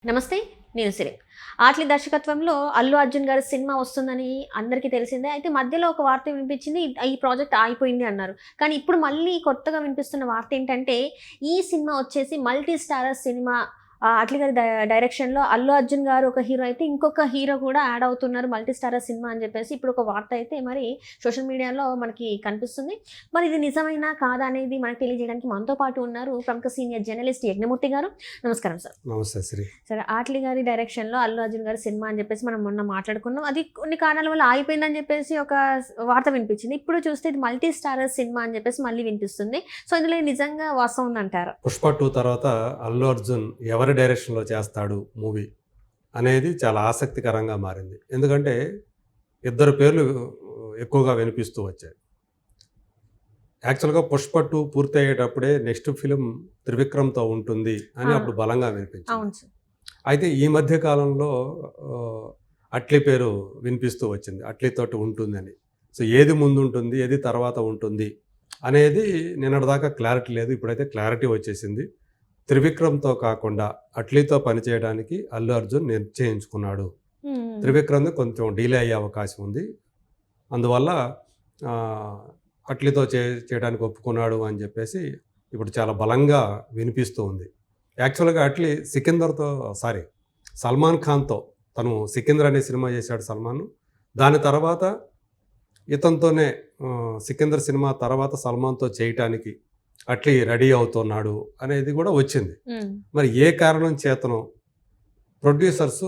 నమస్తే. నేను సిరి. 'ఆట్లి' దర్శకత్వంలో అల్లు అర్జున్ గారి సినిమా వస్తుందని అందరికీ తెలిసిందే. అయితే మధ్యలో ఒక వార్త వినిపించింది. ఈ ప్రాజెక్ట్ ఆగిపోయింది అన్నారు. కానీ ఇప్పుడు మళ్ళీ కొత్తగా వినిపిస్తున్న వార్త ఏంటంటే, ఈ సినిమా వచ్చేసి మల్టీ స్టారర్ సినిమా. 'అట్లి' గారి డైరెక్షన్‌లో అల్లు అర్జున్ గారు ఒక హీరో అయితే, ఇంకొక హీరో కూడా యాడ్ అవుతున్నారు మల్టీ స్టారర్ సినిమా అని చెప్పేసి ఇప్పుడు ఒక వార్త అయితే మరి సోషల్ మీడియాలో మనకి కనిపిస్తుంది. మరి ఇది నిజమేనా కాదా అనేది మనకు తెలియజేయడానికి మనతో పాటు ఉన్నారు ప్రముఖ సీనియర్ జర్నలిస్ట్ యజ్ఞమూర్తి గారు. నమస్కారం సార్. నమస్తే శ్రీ. సరే, 'ఆట్లి' గారి డైరెక్షన్‌లో అల్లు అర్జున్ గారి సినిమా అని చెప్పేసి మనం మొన్న మాట్లాడుకున్నాం. అది కొన్ని కారణాల వల్ల ఆగిపోయిందని చెప్పేసి ఒక వార్త వినిపించింది. ఇప్పుడు చూస్తే ఇది మల్టీ స్టారర్ సినిమా అని చెప్పేసి మళ్ళీ వినిపిస్తుంది. సో ఇందులో నిజంగా వాస్తవం ఉందంటారా? 'పుష్ప 2' తర్వాత అల్లు అర్జున్ ఎవరి డైరెక్షన్లో చేస్తాడు మూవీ అనేది చాలా ఆసక్తికరంగా మారింది. ఎందుకంటే ఇద్దరు పేర్లు ఎక్కువగా వినిపిస్తూ వచ్చాయి. యాక్చువల్గా 'పుష్ప 2' పూర్తి అయ్యేటప్పుడే నెక్స్ట్ ఫిలిం త్రివిక్రమ్తో ఉంటుంది అని అప్పుడు బలంగా వినిపించింది. అవును సార్. అయితే ఈ మధ్య కాలంలో అట్లీ పేరు వినిపిస్తూ వచ్చింది. అట్లీతోటి ఉంటుందని. సో ఏది ముందు ఉంటుంది, ఏది తర్వాత ఉంటుంది అనేది నిన్నటిదాకా క్లారిటీ లేదు. ఇప్పుడైతే క్లారిటీ వచ్చేసింది. త్రివిక్రమ్తో కాకుండా అట్లీతో పనిచేయడానికి అల్లు అర్జున్ నిశ్చయించుకున్నాడు. త్రివిక్రమ్ కొంచెం డిలే అయ్యే అవకాశం ఉంది. అందువల్ల అట్లీతో చేయడానికి ఒప్పుకున్నాడు అని చెప్పేసి ఇప్పుడు చాలా బలంగా వినిపిస్తూ ఉంది. యాక్చువల్గా అట్లీ సల్మాన్ ఖాన్తో తను సికిందర్ అనే సినిమా చేశాడు సల్మాన్. దాని తర్వాత ఇతనితోనే సికిందర్ సినిమా తర్వాత సల్మాన్తో చేయటానికి అట్లీ రెడీ అవుతున్నాడు అనేది కూడా వచ్చింది. మరి ఏ కారణం చేతనో ప్రొడ్యూసర్స్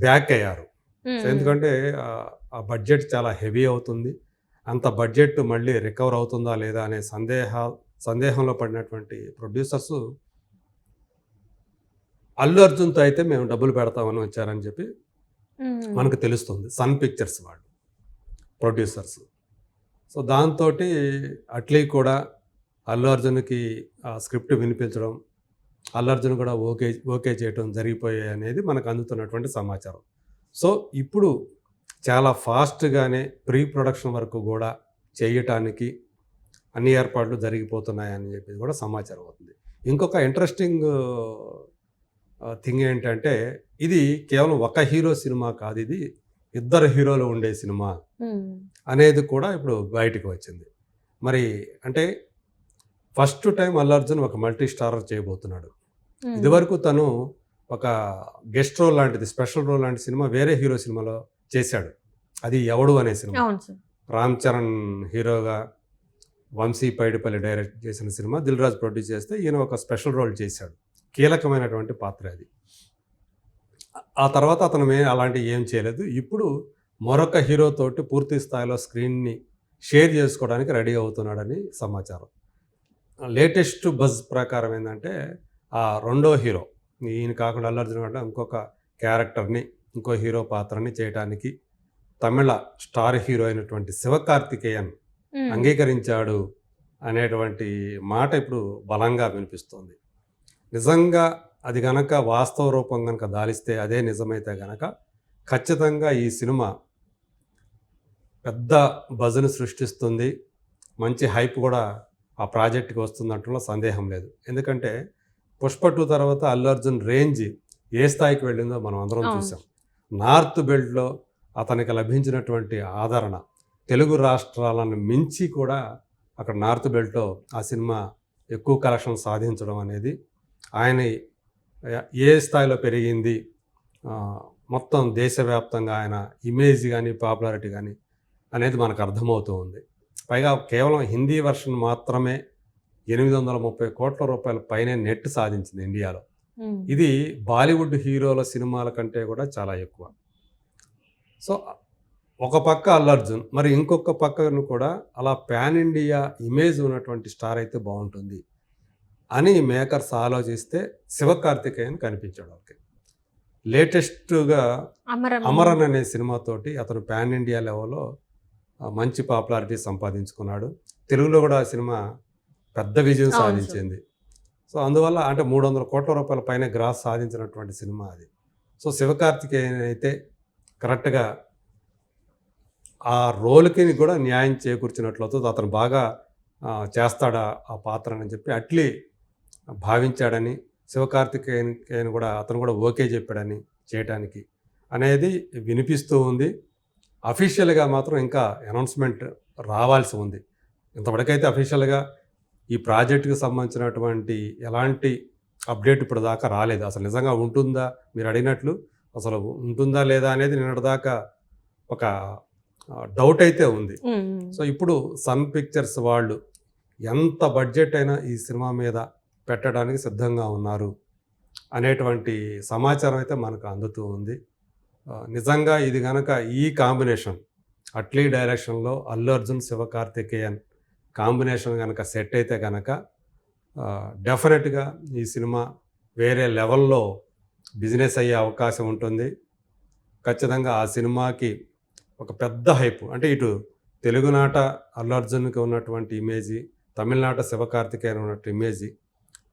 బ్యాక్ అయ్యారు. ఎందుకంటే ఆ బడ్జెట్ చాలా హెవీ అవుతుంది. అంత బడ్జెట్ మళ్ళీ రికవర్ అవుతుందా లేదా అనే సందేహంలో పడినటువంటి ప్రొడ్యూసర్స్ అల్లు అర్జున్తో అయితే మేము డబ్బులు పెడతామని వచ్చారని చెప్పి మనకు తెలుస్తుంది. సన్ పిక్చర్స్ వాళ్ళు ప్రొడ్యూసర్స్. సో దాంతో అట్లీ కూడా అల్లు అర్జున్కి ఆ స్క్రిప్ట్ వినిపించడం, అల్లు అర్జున్ కూడా ఓకే చేయడం జరిగిపోయాయి అనేది మనకు అందుతున్నటువంటి సమాచారం. సో ఇప్పుడు చాలా ఫాస్ట్గానే ప్రీ ప్రొడక్షన్ వరకు కూడా చేయటానికి అన్ని ఏర్పాట్లు జరిగిపోతున్నాయని చెప్పి కూడా సమాచారం అవుతుంది. ఇంకొక ఇంట్రెస్టింగ్ థింగ్ ఏంటంటే ఇది కేవలం ఒక హీరో సినిమా కాదు, ఇది ఇద్దరు హీరోలు ఉండే సినిమా అనేది కూడా ఇప్పుడు బయటకు వచ్చింది. మరి అంటే ఫస్ట్ టైం అల్లు అర్జున్ ఒక మల్టీ స్టారర్ చేయబోతున్నాడు. ఇదివరకు తను ఒక గెస్ట్ రోల్ లాంటిది, స్పెషల్ రోల్ లాంటి సినిమా వేరే హీరో సినిమాలో చేశాడు. అది ఎవడు అనే సినిమా. రామ్ చరణ్ హీరోగా వంశీ పైడిపల్లి డైరెక్ట్ చేసిన సినిమా, దిల్ రాజు ప్రొడ్యూస్ చేస్తే ఈయన ఒక స్పెషల్ రోల్ చేశాడు. కీలకమైనటువంటి పాత్ర అది. ఆ తర్వాత అతను అలాంటివి ఏం చేయలేదు. ఇప్పుడు మరొక హీరోతోటి పూర్తి స్థాయిలో స్క్రీన్ని షేర్ చేసుకోవడానికి రెడీ అవుతున్నాడని సమాచారం. లేటెస్ట్ బజ్ ప్రకారం ఏంటంటే ఆ రెండో హీరో, ఈయన కాకుండా అల్లు అర్జున్ అంటే ఇంకొక క్యారెక్టర్ని, ఇంకో హీరో పాత్రని చేయడానికి తమిళ స్టార్ హీరో అయినటువంటి శివకార్తికేయన్ అంగీకరించాడు అనేటువంటి మాట ఇప్పుడు బలంగా వినిపిస్తుంది. నిజంగా అది గనక వాస్తవ రూపం కనుక దాలిస్తే, అదే నిజమైతే గనక ఖచ్చితంగా ఈ సినిమా పెద్ద బజ్ను సృష్టిస్తుంది. మంచి హైప్ కూడా ఆ ప్రాజెక్ట్కి వస్తుందంటలో సందేహం లేదు. ఎందుకంటే 'పుష్ప 2' తర్వాత అల్లు అర్జున్ రేంజ్ ఏ స్థాయికి వెళ్ళిందో మనం అందరం చూసాం. నార్త్ బెల్ట్లో అతనికి లభించినటువంటి ఆదరణ తెలుగు రాష్ట్రాలను మించి కూడా అక్కడ నార్త్ బెల్ట్లో ఆ సినిమా ఎక్కువ కలెక్షన్ సాధించడం అనేది ఆయన ఏ స్థాయిలో పెరిగింది, మొత్తం దేశవ్యాప్తంగా ఆయన ఇమేజ్ కానీ పాపులారిటీ కానీ అనేది మనకు అర్థమవుతూ ఉంది. పైగా కేవలం హిందీ వర్షన్ మాత్రమే 830 కోట్ల రూపాయల పైనే నెట్ సాధించింది ఇండియాలో. ఇది బాలీవుడ్ హీరోల సినిమాల కంటే కూడా చాలా ఎక్కువ. సో ఒక పక్క అల్లు అర్జున్, మరి ఇంకొక పక్కను కూడా అలా పాన్ ఇండియా ఇమేజ్ ఉన్నటువంటి స్టార్ అయితే బాగుంటుంది అని మేకర్స్ ఆలోచిస్తే శివకార్తికేయన్ కనిపించాడు. ఓకే, లేటెస్ట్గా అమరన్ అనే సినిమాతోటి అతను పాన్ ఇండియా లెవెల్లో మంచి పాపులారిటీ సంపాదించుకున్నాడు. తెలుగులో కూడా ఆ సినిమా పెద్ద విజయం సాధించింది. సో అందువల్ల అంటే 300 కోట్ల రూపాయల పైన గ్రాస్ సాధించినటువంటి సినిమా అది. సో శివకార్తికేయన్ అయితే కరెక్ట్గా ఆ రోల్కి కూడా న్యాయం చేకూర్చినట్లు అవుతుంది. అతను బాగా చేస్తాడా ఆ పాత్రని చెప్పి అట్లీ భావించాడని శివకార్తికేయన్ కూడా అతను కూడా ఓకే చెప్పాడని చేయటానికి అనేది వినిపిస్తూ ఉంది. అఫీషియల్గా మాత్రం ఇంకా అనౌన్స్మెంట్ రావాల్సి ఉంది. ఇంతవరకైతే అఫీషియల్గా ఈ ప్రాజెక్టుకి సంబంధించినటువంటి ఎలాంటి అప్డేట్ ఇప్పుడు దాకా రాలేదు. అసలు నిజంగా ఉంటుందా, మీరు అడిగినట్లు అసలు ఉంటుందా లేదా అనేది నిన్నటిదాకా ఒక డౌట్ అయితే ఉంది. సో ఇప్పుడు సన్ పిక్చర్స్ వాళ్ళు ఎంత బడ్జెట్ అయినా ఈ సినిమా మీద పెట్టడానికి సిద్ధంగా ఉన్నారు అనేటువంటి సమాచారం అయితే మనకు అందుతూ ఉంది. నిజంగా ఇది కనుక ఈ కాంబినేషన్ అట్లీ డైరెక్షన్లో అల్లు అర్జున్ శివకార్తికేయన్ కాంబినేషన్ కనుక సెట్ అయితే కనుక డెఫినెట్గా ఈ సినిమా వేరే లెవెల్లో బిజినెస్ అయ్యే అవకాశం ఉంటుంది. ఖచ్చితంగా ఆ సినిమాకి ఒక పెద్ద హైప్, అంటే ఇటు తెలుగునాట అల్లు అర్జున్కి ఉన్నటువంటి ఇమేజీ, తమిళనాట శివకార్తికేయన్ ఉన్నట్టు ఇమేజీ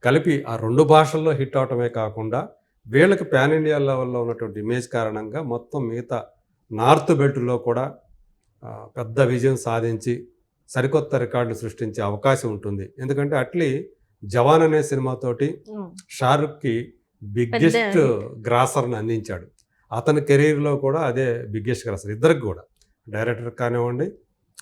కలిపి ఆ 2 భాషల్లో హిట్ అవటమే కాకుండా వీళ్ళకి పాన్ ఇండియా లెవెల్లో ఉన్నటువంటి ఇమేజ్ కారణంగా మొత్తం మిగతా నార్త్ బెల్ట్లో కూడా పెద్ద విజయం సాధించి సరికొత్త రికార్డులు సృష్టించే అవకాశం ఉంటుంది. ఎందుకంటే అట్లీ జవాన్ అనే సినిమాతోటి షారుఖ్కి బిగ్గెస్ట్ గ్రాసర్ని అందించాడు. అతని కెరీర్లో కూడా అదే బిగ్గెస్ట్ గ్రాసర్, ఇద్దరికి కూడా, డైరెక్టర్ కానివ్వండి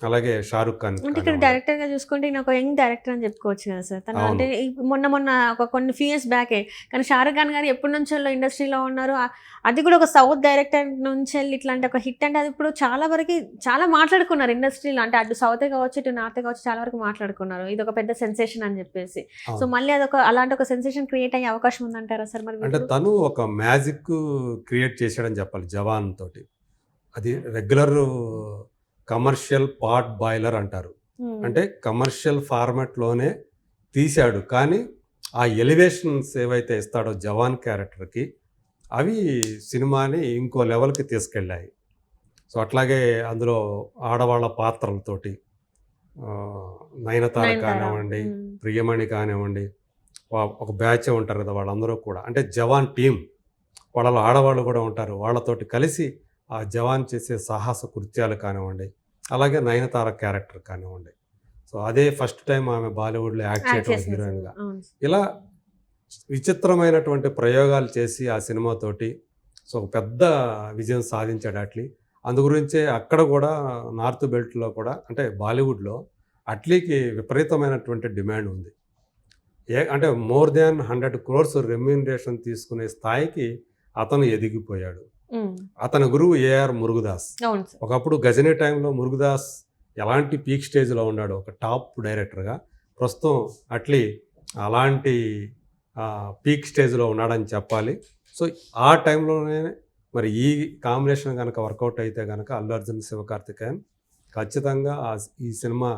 అలాగే షారుఖ్ ఖాన్. అంటే ఇక్కడ డైరెక్టర్ గా చూసుకుంటే ఈయన ఒక యంగ్ డైరెక్టర్ అని చెప్పుకోవచ్చు కదా సార్. తను అంటే మొన్న ఒక కొన్ని ఫ్యూ ఇయర్స్ బ్యాకే, కానీ షారుఖ్ ఖాన్ గారు ఎప్పటి నుంచో ఇండస్ట్రీలో ఉన్నారు. అది కూడా ఒక సౌత్ డైరెక్టర్ నుంచి వెళ్ళి ఇట్లాంటి ఒక హిట్ అంటే అది ఇప్పుడు చాలా వరకు చాలా మాట్లాడుకున్నారు ఇండస్ట్రీలో. అంటే అటు సౌత్ కావచ్చు ఇటు నార్త్ కావచ్చు చాలా వరకు మాట్లాడుకున్నారు ఇది ఒక పెద్ద సెన్సేషన్ అని చెప్పేసి. సో మళ్ళీ అదొక అలాంటి ఒక సెన్సేషన్ క్రియేట్ అయ్యే అవకాశం ఉందంటారా సార్? మరి అంటే తను ఒక మ్యాజిక్ క్రియేట్ చేశాడని చెప్పాలి జవాన్ తోటి. అది రెగ్యులర్ కమర్షియల్ పాట్ బాయిలర్ అంటారు. అంటే కమర్షియల్ ఫార్మాట్లోనే తీశాడు, కానీ ఆ ఎలివేషన్స్ ఏవైతే ఇస్తాడో జవాన్ క్యారెక్టర్కి అవి సినిమాని ఇంకో లెవెల్కి తీసుకెళ్ళాయి. సో అట్లాగే అందులో ఆడవాళ్ళ పాత్రలతోటి నయనతార కానివ్వండి, ప్రియమణి కానివ్వండి, ఒక బ్యాచ్ ఉంటారు కదా వాళ్ళందరూ కూడా, అంటే జవాన్ టీం వాళ్ళలో ఆడవాళ్ళు కూడా ఉంటారు, వాళ్ళతోటి కలిసి ఆ జవాన్ చేసే సాహస కృత్యాలు కానివ్వండి, అలాగే నయనతార క్యారెక్టర్ కానివ్వండి. సో అదే ఫస్ట్ టైం ఆమె బాలీవుడ్లో యాక్ట్ చేయడం హీరోయిన్గా. ఇలా విచిత్రమైనటువంటి ప్రయోగాలు చేసి ఆ సినిమాతోటి సో ఒక పెద్ద విజయం సాధించాడు అట్లీ. అందుగురించే అక్కడ కూడా నార్త్ బెల్ట్లో కూడా, అంటే బాలీవుడ్లో అట్లీకి విపరీతమైనటువంటి డిమాండ్ ఉంది. అంటే మోర్ దాన్ 100 crores రెమ్యూనరేషన్ తీసుకునే స్థాయికి అతను ఎదిగిపోయాడు. అతని గురువు ఏఆర్ మురుగదాస్. ఒకప్పుడు గజనీ టైంలో మురుగదాస్ ఎలాంటి పీక్ స్టేజ్లో ఉన్నాడు, ఒక టాప్ డైరెక్టర్గా. ప్రస్తుతం అట్లీ అలాంటి పీక్ స్టేజ్లో ఉన్నాడని చెప్పాలి. సో ఆ టైంలోనే మరి ఈ కాంబినేషన్ కనుక వర్కౌట్ అయితే కనుక అల్లు అర్జున్ శివకార్తికేయన్ ఖచ్చితంగా ఈ సినిమా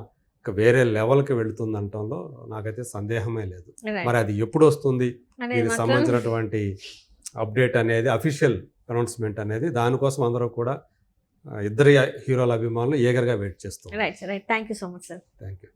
వేరే లెవెల్కి వెళుతుందంటంలో నాకైతే సందేహమే లేదు. మరి అది ఎప్పుడు వస్తుంది, దీనికి సంబంధించినటువంటి అప్డేట్ అనేది, అఫీషియల్ అనౌన్స్మెంట్ అనేది, దానికోసం అందరూ కూడా ఇద్దరి హీరోల అభిమానులు ఏగర్గా వెయిట్ చేస్తారు. Right thank you so much sir. Thank you.